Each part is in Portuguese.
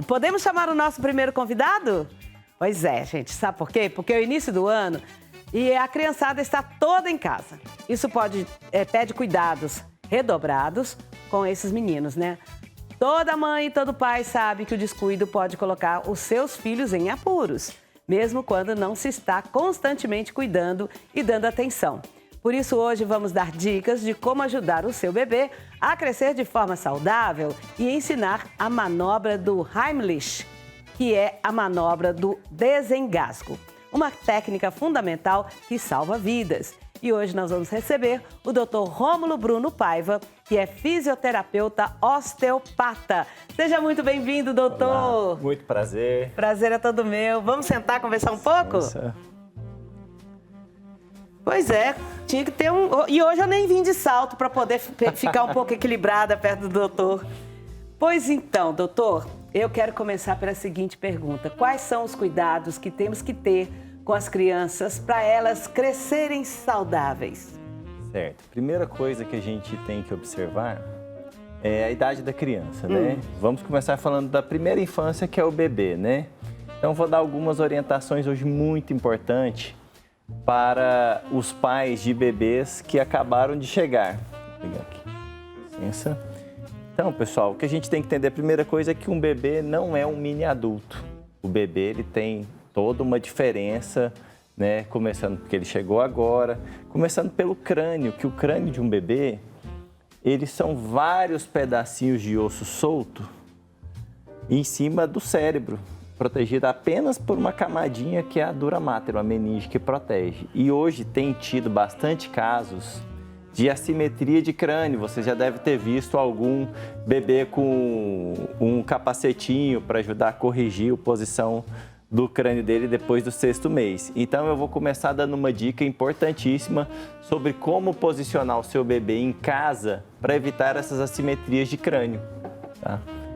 podemos chamar o nosso primeiro convidado? Pois é, gente, sabe por quê? Porque é o início do ano e a criançada está toda em casa. Isso pede cuidados redobrados com esses meninos, né? Toda mãe e todo pai sabe que o descuido pode colocar os seus filhos em apuros, mesmo quando não se está constantemente cuidando e dando atenção. Por isso, hoje vamos dar dicas de como ajudar o seu bebê a crescer de forma saudável e ensinar a manobra do Heimlich, que é a manobra do desengasgo, uma técnica fundamental que salva vidas. E hoje nós vamos receber o Dr. Rômulo Bruno Paiva, que é fisioterapeuta osteopata. Seja muito bem-vindo, doutor. Olá, muito prazer. Prazer é todo meu. Vamos sentar, conversar um pouco? Nossa. Pois é, tinha que ter um... E hoje eu nem vim de salto para poder ficar um pouco equilibrada perto do doutor. Pois então, doutor, eu quero começar pela seguinte pergunta. Quais são os cuidados que temos que ter com as crianças para elas crescerem saudáveis? Certo. Primeira coisa que a gente tem que observar é a idade da criança, né? Vamos começar falando da primeira infância, que é o bebê, né? Então, vou dar algumas orientações hoje muito importantes para os pais de bebês que acabaram de chegar. Vou pegar aqui. Licença. Então, pessoal, o que a gente tem que entender, a primeira coisa é que um bebê não é um mini adulto. O bebê, ele tem toda uma diferença, né? Começando porque ele chegou agora, começando pelo crânio, que o crânio de um bebê, eles são vários pedacinhos de osso solto em cima do cérebro, protegido apenas por uma camadinha que é a dura mater, uma meninge que protege. E hoje tem tido bastante casos de assimetria de crânio. Você já deve ter visto algum bebê com um capacetinho para ajudar a corrigir a posição do crânio dele depois do 6º mês. Então eu vou começar dando uma dica importantíssima sobre como posicionar o seu bebê em casa para evitar essas assimetrias de crânio.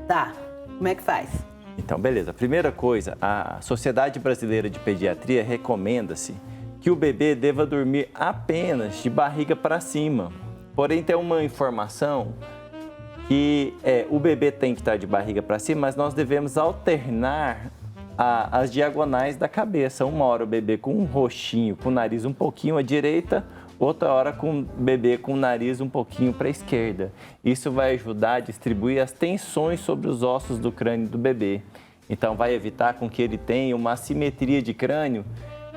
Tá, como é que faz? Então, beleza. Primeira coisa, a Sociedade Brasileira de Pediatria recomenda-se que o bebê deva dormir apenas de barriga para cima. Porém, tem uma informação que o bebê tem que estar de barriga para cima, mas nós devemos alternar as diagonais da cabeça. Uma hora o bebê com um roxinho, com o nariz um pouquinho à direita, outra hora com o bebê com o nariz um pouquinho para a esquerda. Isso vai ajudar a distribuir as tensões sobre os ossos do crânio do bebê. Então, vai evitar com que ele tenha uma assimetria de crânio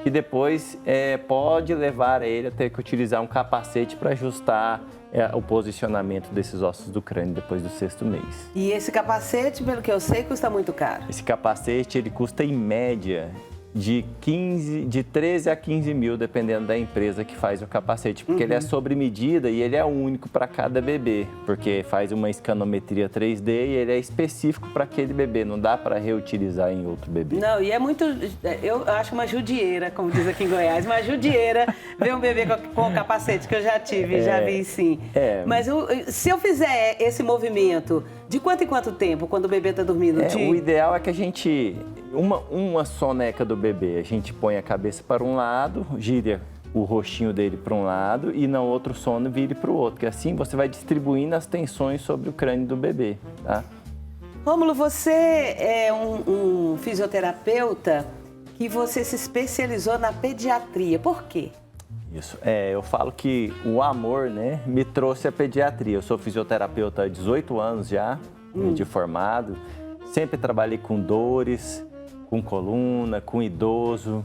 que depois pode levar a ele a ter que utilizar um capacete para ajustar o posicionamento desses ossos do crânio depois do 6º mês. E esse capacete, pelo que eu sei, custa muito caro. Esse capacete, ele custa em média de 13 a 15 mil, dependendo da empresa que faz o capacete, porque ele é sobre medida e ele é único para cada bebê, porque faz uma escanometria 3D e ele é específico para aquele bebê, não dá para reutilizar em outro bebê. Não, e é muito, eu acho uma judieira, como diz aqui em Goiás, uma judieira ver um bebê com capacete, que eu já tive, já vi sim. Mas se eu fizer esse movimento, de quanto em quanto tempo, quando o bebê está dormindo? O ideal é que a gente... Uma soneca do bebê, a gente põe a cabeça para um lado, gira o rostinho dele para um lado e no outro sono vire para o outro, que assim você vai distribuindo as tensões sobre o crânio do bebê, tá? Rômulo, você é um fisioterapeuta que você se especializou na pediatria, por quê? Isso, eu falo que o amor, né, me trouxe a pediatria. Eu sou fisioterapeuta há 18 anos já, de formado, sempre trabalhei com dores, com coluna, com idoso.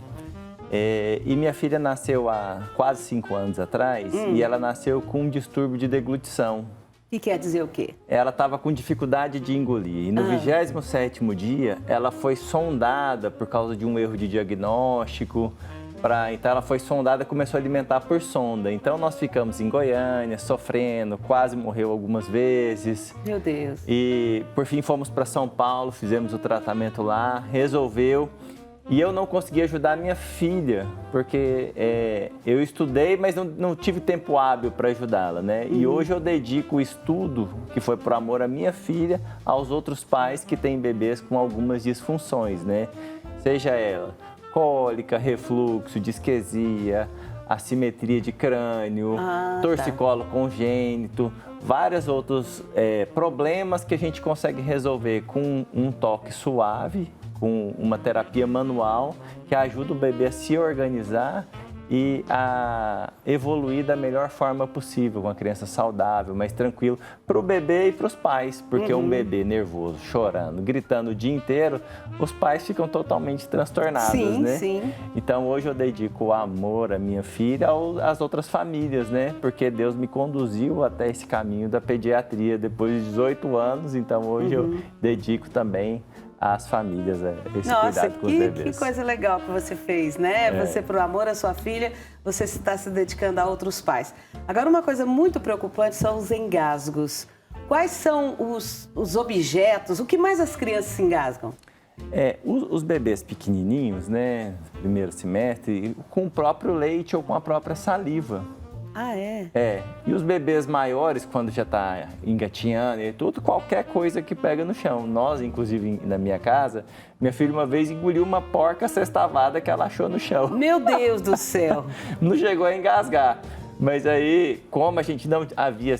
E minha filha nasceu há quase 5 anos atrás e ela nasceu com um distúrbio de deglutição. E quer dizer o quê? Ela estava com dificuldade de engolir. E no 27º dia, ela foi sondada por causa de um erro de diagnóstico. Então ela foi sondada e começou a alimentar por sonda. Então nós ficamos em Goiânia, sofrendo, quase morreu algumas vezes. Meu Deus. E por fim fomos para São Paulo, fizemos o tratamento lá, resolveu. E eu não consegui ajudar a minha filha, porque eu estudei, mas não tive tempo hábil para ajudá-la, né? E hoje eu dedico o estudo, que foi por amor à minha filha, aos outros pais que têm bebês com algumas disfunções, né? Seja ela cólica, refluxo, disquesia, assimetria de crânio, torcicolo congênito, vários outros problemas que a gente consegue resolver com um toque suave, com uma terapia manual que ajuda o bebê a se organizar e a evoluir da melhor forma possível, com uma criança saudável, mais tranquilo, para o bebê e para os pais, porque um bebê nervoso, chorando, gritando o dia inteiro, os pais ficam totalmente transtornados, né? Sim. Então hoje eu dedico o amor à minha filha às outras famílias, né? Porque Deus me conduziu até esse caminho da pediatria depois de 18 anos, então hoje eu dedico também às famílias, esse cuidado com os bebês. Que coisa legal que você fez, né? Você, por amor à sua filha, você está se dedicando a outros pais. Agora, uma coisa muito preocupante são os engasgos. Quais são os objetos, o que mais as crianças se engasgam? Os bebês pequenininhos, né, primeiro semestre, com o próprio leite ou com a própria saliva. Ah, é? E os bebês maiores, quando já está engatinhando e tudo, qualquer coisa que pega no chão. Nós, inclusive, na minha casa, minha filha uma vez engoliu uma porca sextavada que ela achou no chão. Meu Deus do céu! Não chegou a engasgar. Mas aí, como a gente não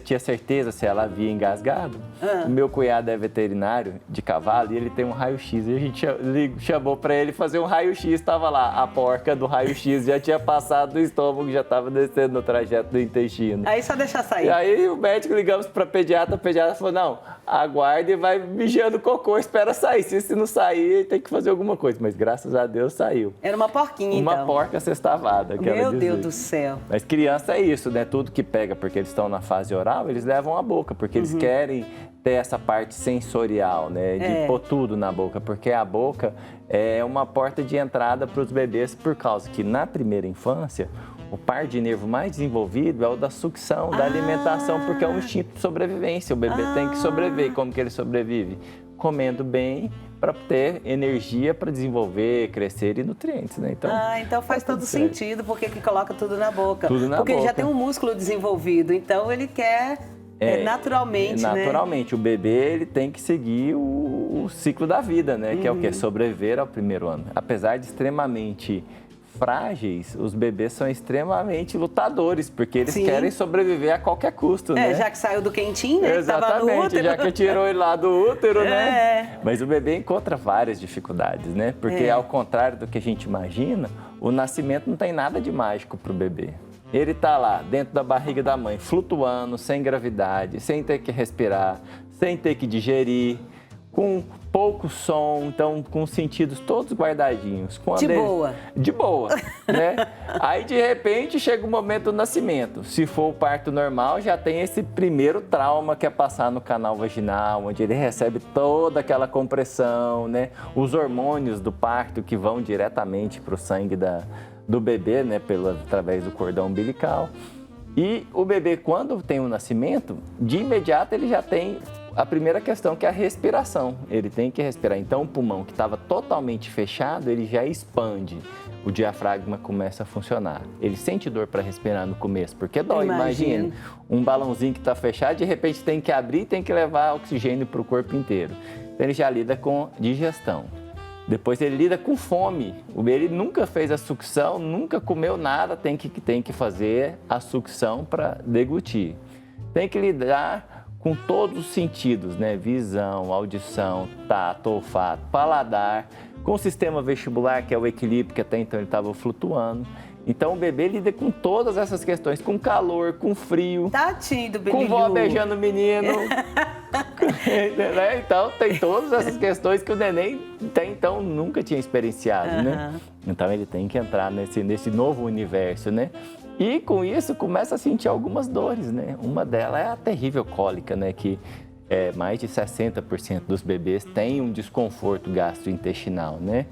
tinha certeza se ela havia engasgado, o meu cunhado é veterinário de cavalo e ele tem um raio-x. E a gente chamou para ele fazer um raio-x, estava lá, a porca do raio-x já tinha passado do estômago, já estava descendo no trajeto do intestino. Aí só deixar sair. E aí o médico, ligamos para o pediatra falou, não, aguarde e vai mijando cocô, espera sair. Se não sair, tem que fazer alguma coisa. Mas graças a Deus saiu. Era uma porquinha, então. Uma porca sextavada. Meu Deus do céu. Mas criança é isso, né? Tudo que pega, porque eles estão na fase oral, eles levam à boca, porque eles querem ter essa parte sensorial, né? De pôr tudo na boca, porque a boca é uma porta de entrada para os bebês, por causa que na primeira infância, o par de nervo mais desenvolvido é o da sucção, da alimentação, porque é um instinto de sobrevivência. O bebê tem que sobreviver. Como que ele sobrevive? Comendo bem, para ter energia para desenvolver, crescer e nutrientes, né? Então faz todo sentido, porque que coloca tudo na boca. Tudo na boca. Porque ele já tem um músculo desenvolvido, então ele quer naturalmente, né? Naturalmente, o bebê ele tem que seguir o ciclo da vida, né? Que é o quê? Sobreviver ao primeiro ano. Apesar de extremamente frágeis, os bebês são extremamente lutadores, porque eles querem sobreviver a qualquer custo, né? Já que saiu do quentinho, né? Exatamente, já que tirou ele lá do útero, né? Mas o bebê encontra várias dificuldades, né? Porque ao contrário do que a gente imagina, o nascimento não tem nada de mágico para o bebê. Ele está lá, dentro da barriga da mãe, flutuando, sem gravidade, sem ter que respirar, sem ter que digerir, com pouco som, então com os sentidos todos guardadinhos. De boa, né? Aí, de repente, chega o momento do nascimento. Se for o parto normal, já tem esse primeiro trauma que é passar no canal vaginal, onde ele recebe toda aquela compressão, né? Os hormônios do parto que vão diretamente para o sangue do bebê, né? Através do cordão umbilical. E o bebê, quando tem o nascimento, de imediato ele já tem a primeira questão, que é a respiração. Ele tem que respirar. Então, o pulmão que estava totalmente fechado, ele já expande. O diafragma começa a funcionar. Ele sente dor para respirar no começo, porque dói. Imagina um balãozinho que está fechado, de repente tem que abrir, tem que levar oxigênio para o corpo inteiro. Então, ele já lida com digestão. Depois ele lida com fome. Ele nunca fez a sucção, nunca comeu nada, tem que fazer a sucção para deglutir. Tem que lidar com todos os sentidos, né? Visão, audição, tato, olfato, paladar, com o sistema vestibular, que é o equilíbrio, que até então ele estava flutuando. Então o bebê lida com todas essas questões, com calor, com frio, tadinho do bebê, com vó beijando o menino. Então tem todas essas questões que o neném até então nunca tinha experienciado, né? Então ele tem que entrar nesse novo universo, né? E com isso começa a sentir algumas dores, né? Uma delas é a terrível cólica, né? Que mais de 60% dos bebês têm um desconforto gastrointestinal, né?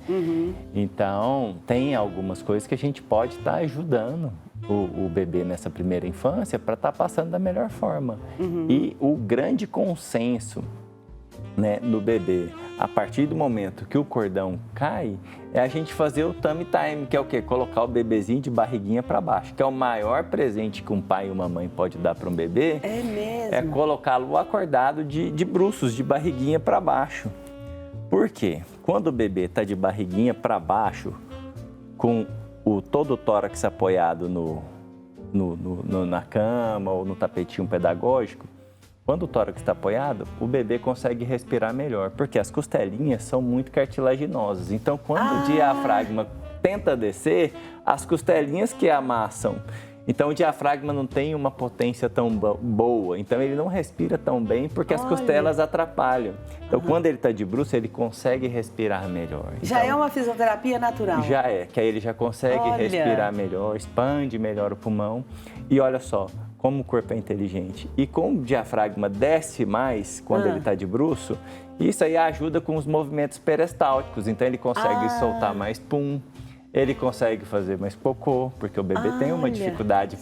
Então, tem algumas coisas que a gente pode estar ajudando o bebê nessa primeira infância para estar passando da melhor forma. E o grande consenso, né, no bebê, a partir do momento que o cordão cai, é a gente fazer o tummy time, que é o quê? Colocar o bebezinho de barriguinha para baixo, que é o maior presente que um pai e uma mãe pode dar para um bebê. É mesmo? É colocá-lo acordado de bruços, de barriguinha para baixo. Por quê? Quando o bebê está de barriguinha para baixo, com todo o tórax apoiado na cama ou no tapetinho pedagógico, quando o tórax está apoiado, o bebê consegue respirar melhor, porque as costelinhas são muito cartilaginosas. Então, quando o diafragma tenta descer, as costelinhas que amassam. Então, o diafragma não tem uma potência tão boa, então ele não respira tão bem porque as costelas atrapalham. Então, quando ele está de bruço, ele consegue respirar melhor. Já é uma fisioterapia natural? Já é, que aí ele já consegue respirar melhor, expande melhor o pulmão. E olha só, como o corpo é inteligente. E como o diafragma desce mais quando ele está de bruço, isso aí ajuda com os movimentos peristálticos. Então, ele consegue soltar mais pum. Ele consegue fazer mais cocô, porque o bebê tem uma dificuldade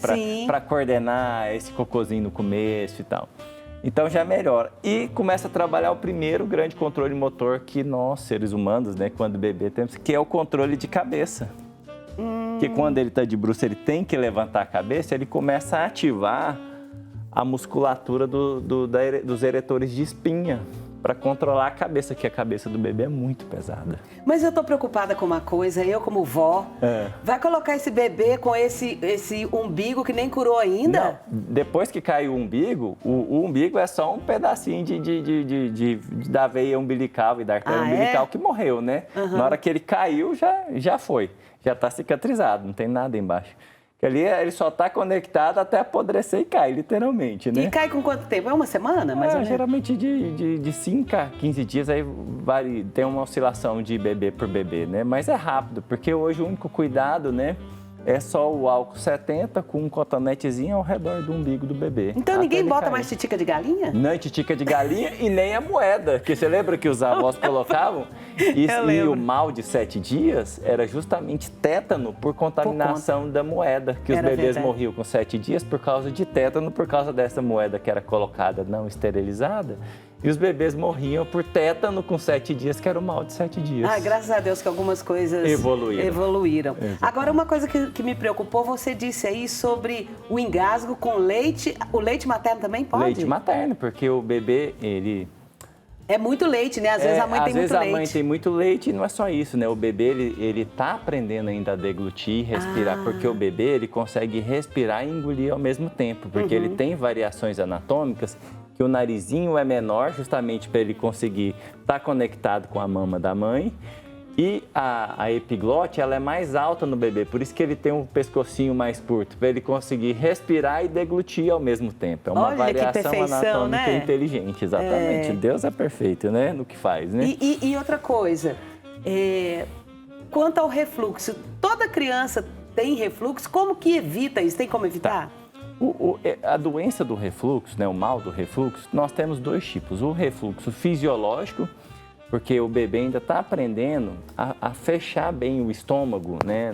para coordenar esse cocôzinho no começo e tal. Então já melhora. E começa a trabalhar o primeiro grande controle motor que nós, seres humanos, né, quando bebê temos, que é o controle de cabeça. Que quando ele está de bruço, ele tem que levantar a cabeça, ele começa a ativar a musculatura dos eretores de espinha, para controlar a cabeça, que a cabeça do bebê é muito pesada. Mas eu tô preocupada com uma coisa, eu como vó, vai colocar esse bebê com esse umbigo que nem curou ainda? Não. Depois que cai o umbigo, o umbigo é só um pedacinho da veia umbilical e da artéria umbilical que morreu, né? Na hora que ele caiu, já foi. Já está cicatrizado, não tem nada embaixo. Que ali ele só está conectado até apodrecer e cai, literalmente, né? E cai com quanto tempo? É uma semana, mais ou menos? Geralmente de 5 a 15 dias, aí tem uma oscilação de bebê por bebê, né? Mas é rápido, porque hoje o único cuidado, né, é só o álcool 70 com um cotonetezinho ao redor do umbigo do bebê. Então ninguém bota mais titica de galinha? Não, titica de galinha e nem a moeda, que você lembra que os avós colocavam? E o mal de 7 dias era justamente tétano por contaminação da moeda, que os bebês morriam com 7 dias por causa de tétano, por causa dessa moeda que era colocada não esterilizada. E os bebês morriam por tétano com 7 dias, que era o mal de 7 dias. Graças a Deus que algumas coisas evoluíram. Agora, uma coisa que me preocupou, você disse aí sobre o engasgo com leite. O leite materno também pode? Leite materno, porque o bebê, ele... É muito leite, né? Às vezes a mãe tem muito leite. Às vezes a mãe tem muito leite e não é só isso, né? O bebê, ele tá aprendendo ainda a deglutir, respirar, porque o bebê, ele consegue respirar e engolir ao mesmo tempo, porque ele tem variações anatômicas que o narizinho é menor, justamente para ele conseguir estar conectado com a mama da mãe. E a epiglote, ela é mais alta no bebê, por isso que ele tem um pescocinho mais curto, para ele conseguir respirar e deglutir ao mesmo tempo. É uma variação anatômica inteligente, exatamente. Deus é perfeito, né, no que faz, né? E outra coisa, quanto ao refluxo, toda criança tem refluxo, como que evita isso? Tem como evitar? A doença do refluxo, né, o mal do refluxo, nós temos 2 tipos. O refluxo fisiológico, porque o bebê ainda está aprendendo a fechar bem o estômago, né?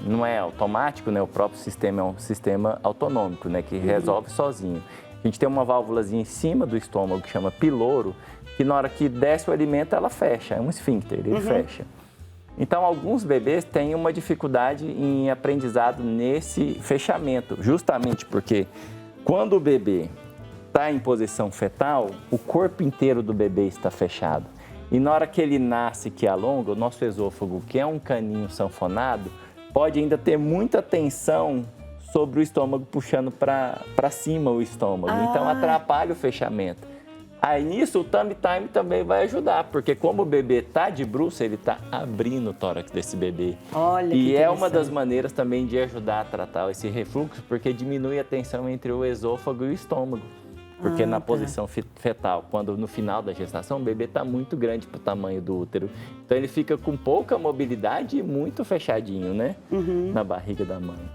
Não é automático, né? O próprio sistema é um sistema autonômico, né? Que resolve sozinho. A gente tem uma válvulazinha em cima do estômago que chama piloro, que na hora que desce o alimento, ela fecha. É um esfíncter, ele fecha. Então, alguns bebês têm uma dificuldade em aprendizado nesse fechamento, justamente porque quando o bebê está em posição fetal, o corpo inteiro do bebê está fechado. E na hora que ele nasce, que alonga, o nosso esôfago, que é um caninho sanfonado, pode ainda ter muita tensão sobre o estômago, puxando para cima o estômago. Então, atrapalha o fechamento. Aí, nisso, o tummy time também vai ajudar, porque como o bebê está de bruço, ele está abrindo o tórax desse bebê. Olha, e é uma das maneiras também de ajudar a tratar esse refluxo, porque diminui a tensão entre o esôfago e o estômago. Porque na posição fetal, quando no final da gestação, o bebê está muito grande para o tamanho do útero. Então, ele fica com pouca mobilidade e muito fechadinho, né? Na barriga da mãe.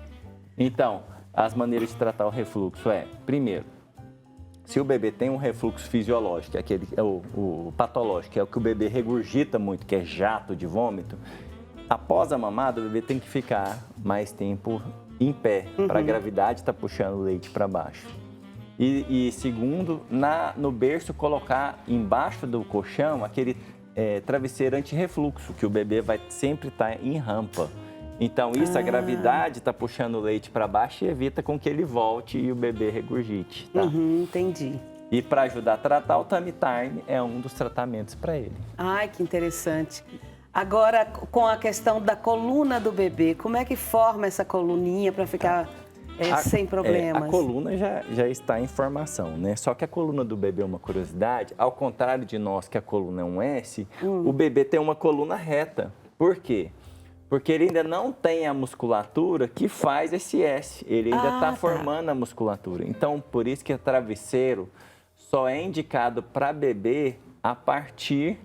Então, as maneiras de tratar o refluxo primeiro, se o bebê tem um refluxo fisiológico, que é o patológico, que é o que o bebê regurgita muito, que é jato de vômito, após a mamada, o bebê tem que ficar mais tempo em pé, para a gravidade estar puxando o leite para baixo. E segundo, no berço, colocar embaixo do colchão aquele travesseiro anti-refluxo, que o bebê vai sempre estar em rampa. Então, a gravidade está puxando o leite para baixo e evita com que ele volte e o bebê regurgite. Tá? Entendi. E para ajudar a tratar, o tummy time é um dos tratamentos para ele. Ai, que interessante. Agora, com a questão da coluna do bebê, como é que forma essa coluninha para ficar sem problemas? A coluna já está em formação, né? Só que a coluna do bebê é uma curiosidade, ao contrário de nós, que a coluna é um S, o bebê tem uma coluna reta. Por quê? Porque ele ainda não tem a musculatura que faz esse S. Ele ainda está formando a musculatura. Então, por isso que o travesseiro só é indicado para bebê a partir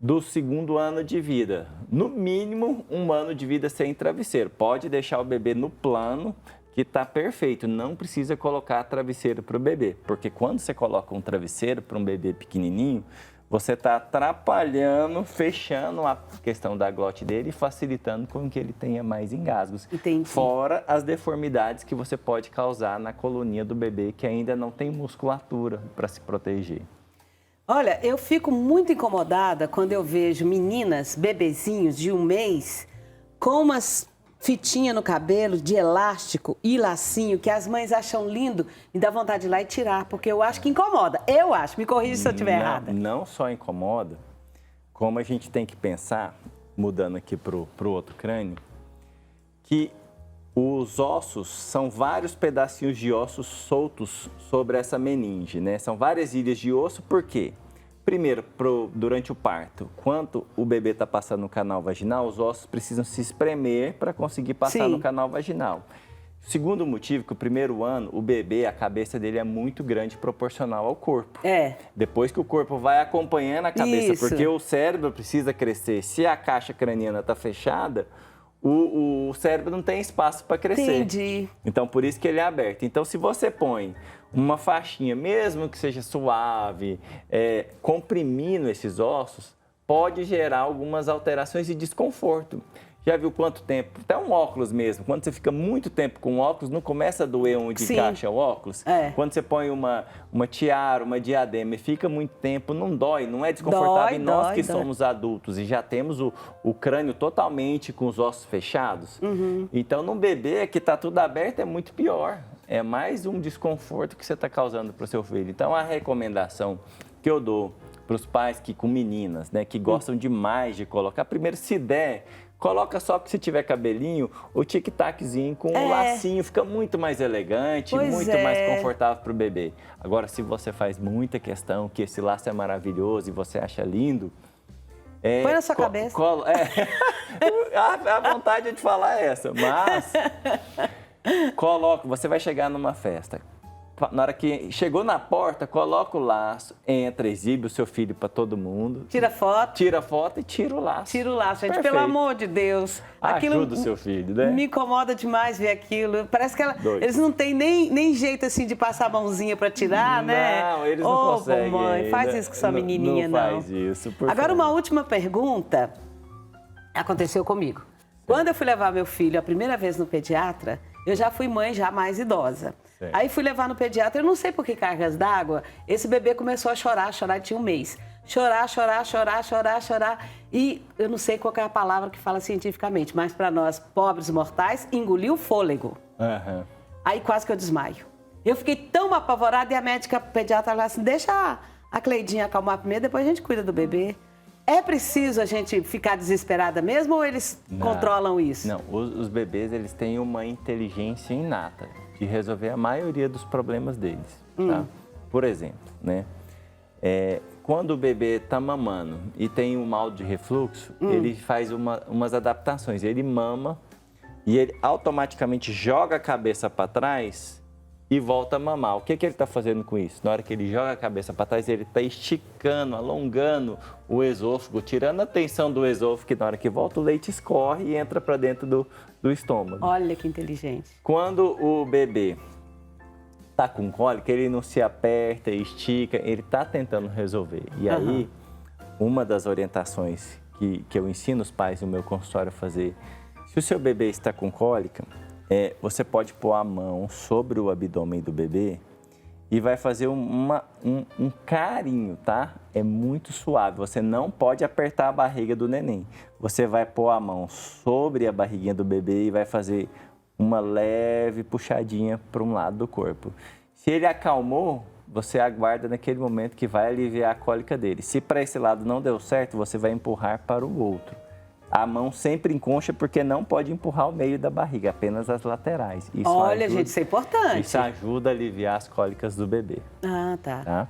do 2º ano de vida. No mínimo, 1 ano de vida sem travesseiro. Pode deixar o bebê no plano, que está perfeito. Não precisa colocar travesseiro para o bebê. Porque quando você coloca um travesseiro para um bebê pequenininho, você está atrapalhando, fechando a questão da glote dele e facilitando com que ele tenha mais engasgos. Entendi. Fora as deformidades que você pode causar na coluninha do bebê, que ainda não tem musculatura para se proteger. Olha, eu fico muito incomodada quando eu vejo meninas, bebezinhos de 1 mês, com umas fitinhas no cabelo de elástico e lacinho, que as mães acham lindo e dá vontade de ir lá e tirar, porque eu acho que incomoda. Eu acho, me corrija se eu estiver errada. Não só incomoda, como a gente tem que pensar, mudando aqui para o outro crânio, que os ossos são vários pedacinhos de ossos soltos sobre essa meninge, né? São várias ilhas de osso, por quê? Primeiro, durante o parto, quando o bebê está passando no canal vaginal, os ossos precisam se espremer para conseguir passar no canal vaginal. Segundo motivo, que o 1º ano, o bebê, a cabeça dele é muito grande proporcional ao corpo. Depois que o corpo vai acompanhando a cabeça, porque o cérebro precisa crescer. Se a caixa craniana está fechada, o cérebro não tem espaço para crescer. Entendi. Então, por isso que ele é aberto. Então, se você põe uma faixinha, mesmo que seja suave, comprimindo esses ossos, pode gerar algumas alterações e desconforto. Já viu quanto tempo? Até um óculos mesmo. Quando você fica muito tempo com óculos, não começa a doer onde encaixa o óculos? Quando você põe uma tiara, uma diadema e fica muito tempo, não dói, não é desconfortável. E nós que somos adultos e já temos o crânio totalmente com os ossos fechados. Então, num bebê que está tudo aberto, é muito pior. É mais um desconforto que você está causando para o seu filho. Então, a recomendação que eu dou para os pais com meninas, né, que gostam demais de colocar, primeiro, se der, coloca só que se tiver cabelinho, o tic-taczinho com um lacinho, fica muito mais elegante, muito mais confortável para o bebê. Agora, se você faz muita questão que esse laço é maravilhoso e você acha lindo, põe na sua cabeça. A vontade de falar é essa, mas coloca, você vai chegar numa festa. Na hora que chegou na porta, coloca o laço, entra, exibe o seu filho para todo mundo. Tira foto. Tira foto e tira o laço. Tira o laço, gente. Perfeito. Pelo amor de Deus. Ajuda o seu filho, né? Me incomoda demais ver aquilo. Parece que eles não têm nem jeito assim de passar a mãozinha para tirar, né? Não, eles não conseguem. Mãe, faz isso com sua menininha, não. Não faz isso, por Agora, favor. uma última pergunta aconteceu comigo. Quando eu fui levar meu filho a primeira vez no pediatra, eu já fui mãe já mais idosa. Certo. Aí fui levar no pediatra, eu não sei por que cargas d'água, esse bebê começou a chorar, tinha 1 mês. Chorar. E eu não sei qual é a palavra que fala cientificamente, mas para nós, pobres mortais, engoliu o fôlego. Aí quase que eu desmaio. Eu fiquei tão apavorada e a médica pediatra falou assim, deixa a Cleidinha acalmar primeiro, depois a gente cuida do bebê. É preciso a gente ficar desesperada mesmo ou eles controlam isso? Não, os bebês eles têm uma inteligência inata de resolver a maioria dos problemas deles. Tá? Por exemplo, né? Quando o bebê está mamando e tem um mal de refluxo, ele faz umas adaptações. Ele mama e ele automaticamente joga a cabeça para trás e volta a mamar. O que ele está fazendo com isso? Na hora que ele joga a cabeça para trás, ele está esticando, alongando o esôfago, tirando a tensão do esôfago, que na hora que volta o leite escorre e entra para dentro do estômago. Olha que inteligente. Quando o bebê está com cólica, ele não se aperta, estica, ele está tentando resolver. E aí, uma das orientações que eu ensino os pais no meu consultório a fazer, se o seu bebê está com cólica, você pode pôr a mão sobre o abdômen do bebê e vai fazer um carinho, tá? É muito suave, você não pode apertar a barriga do neném. Você vai pôr a mão sobre a barriguinha do bebê e vai fazer uma leve puxadinha para um lado do corpo. Se ele acalmou, você aguarda naquele momento que vai aliviar a cólica dele. Se para esse lado não deu certo, você vai empurrar para o outro. A mão sempre em concha, porque não pode empurrar o meio da barriga, apenas as laterais. Olha, gente, isso é importante. Isso ajuda a aliviar as cólicas do bebê. Ah, tá.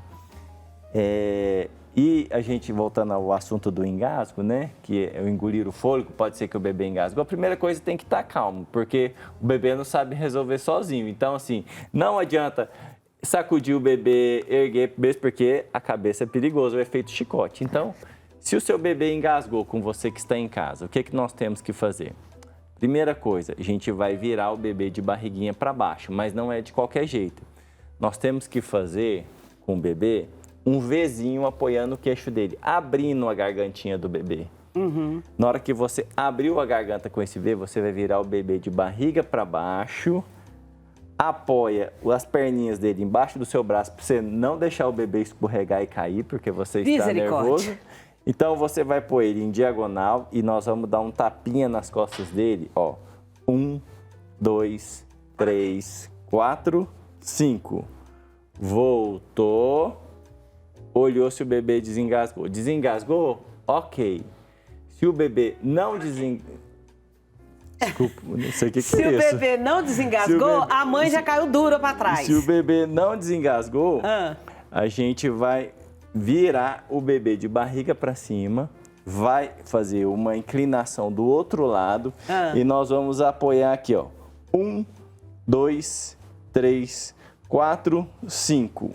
E a gente, voltando ao assunto do engasgo, né? Que é o engolir o fôlego, pode ser que o bebê engasgue. A primeira coisa tem que estar calmo, porque o bebê não sabe resolver sozinho. Então, assim, não adianta sacudir o bebê, erguer o bebê, porque a cabeça é perigosa, o efeito chicote. Então, se o seu bebê engasgou com você que está em casa, o que nós temos que fazer? Primeira coisa, a gente vai virar o bebê de barriguinha para baixo, mas não é de qualquer jeito. Nós temos que fazer com o bebê um Vzinho apoiando o queixo dele, abrindo a gargantinha do bebê. Na hora que você abriu a garganta com esse V, você vai virar o bebê de barriga para baixo, apoia as perninhas dele embaixo do seu braço para você não deixar o bebê escorregar e cair, porque você está nervoso. Então, você vai pôr ele em diagonal e nós vamos dar um tapinha nas costas dele, ó. 1, 2, 3, 4, 5. Voltou. Olhou se o bebê desengasgou. Desengasgou? Ok. Se o bebê não desengasgou... Desculpa, não sei o que é isso. Se o bebê não desengasgou, a mãe já caiu dura para trás. Se o bebê não desengasgou, a gente vai virar o bebê de barriga para cima, vai fazer uma inclinação do outro lado e nós vamos apoiar aqui, ó. 1, 2, 3, 4, 5.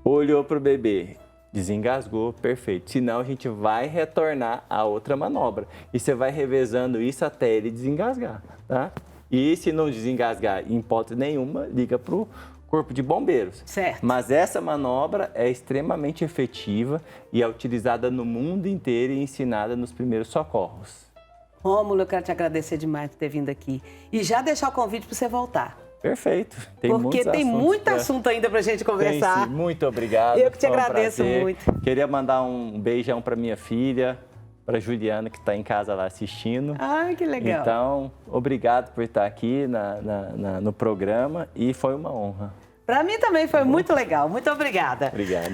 Olhou pro bebê, desengasgou, perfeito. Senão a gente vai retornar a outra manobra. E você vai revezando isso até ele desengasgar, tá? E se não desengasgar em hipótese nenhuma, liga pro Corpo de Bombeiros. Certo. Mas essa manobra é extremamente efetiva e é utilizada no mundo inteiro e ensinada nos primeiros socorros. Rômulo, eu quero te agradecer demais por ter vindo aqui. E já deixar o convite para você voltar. Perfeito. Porque tem muito assunto ainda para a gente conversar. Tem, sim. Muito obrigado. Eu que te agradeço muito. Queria mandar um beijão para minha filha, para Juliana, que está em casa lá assistindo. Ai, que legal. Então, obrigado por estar aqui no programa e foi uma honra. Para mim também foi muito legal. Muito obrigada. Obrigado.